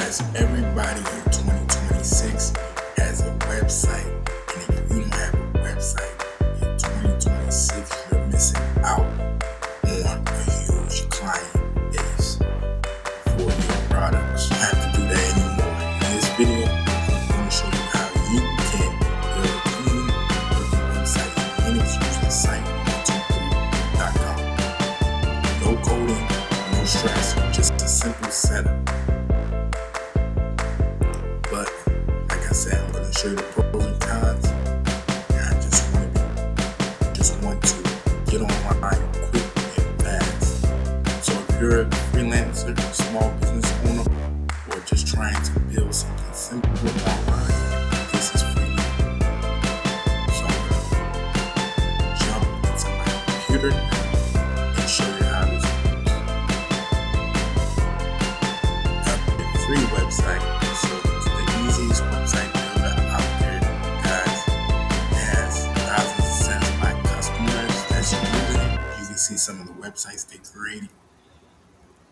Guys, everybody in 2026 has a website, and if you don't have a website in 2026, you're missing out on a huge client base for your products. You don't have to do that anymore. In this video, I'm going to show you how you can build a clean looking website in minutes using SITE123.com. No coding, no stress, just a simple setup. But like I said, I'm going to show you the pros and cons, and I just want to get online quick and fast. So if you're a freelancer, small business owner, or just trying to build something simple online, this is for you. So I'm going to jump into my computer and show you how this works. Now, a free website, so it's the easiest website builder out there, guys. It has thousands of satisfied customers that's using it. You can see some of the websites they created.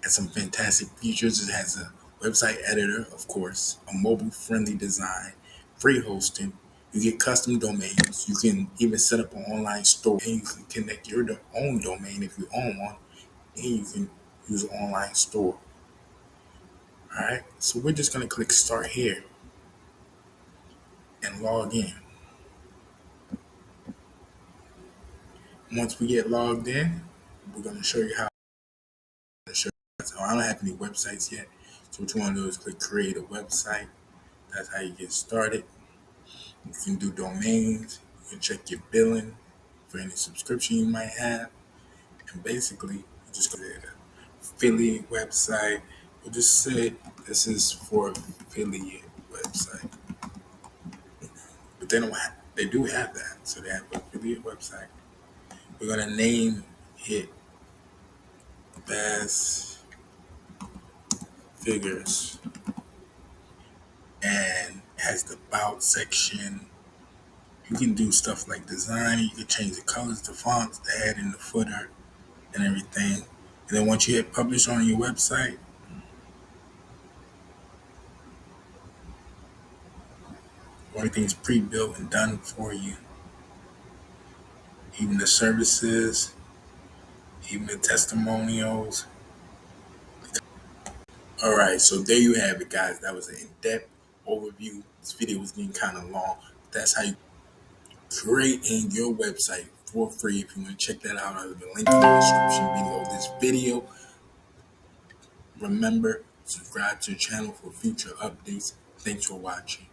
It has some fantastic features. It has a website editor, of course, a mobile-friendly design, free hosting. You get custom domains. You can even set up an online store, and you can connect your own domain if you own one, and you can use an online store. All right, so we're just going to click Start here and log in. Once we get logged in, we're going to show you how to show you. So I don't have any websites yet, so what you want to do is click Create a Website. That's how you get started. You can do domains. You can check your billing for any subscription you might have. And basically, you just go to the affiliate website. We'll just say this is for affiliate website. But they do have that. So they have an affiliate website. We're going to name it Bass Figures, and has the About section. You can do stuff like design. You can change the colors, the fonts, the head, and the footer, and everything. And then once you hit publish on your website, everything's pre-built and done for you. Even the services, even the testimonials. All right, so there you have it, guys. That was an in-depth overview. This video was getting kind of long. That's how you create your website for free. If you want to check that out, I'll leave a link in the description below this video. Remember, subscribe to the channel for future updates. Thanks for watching.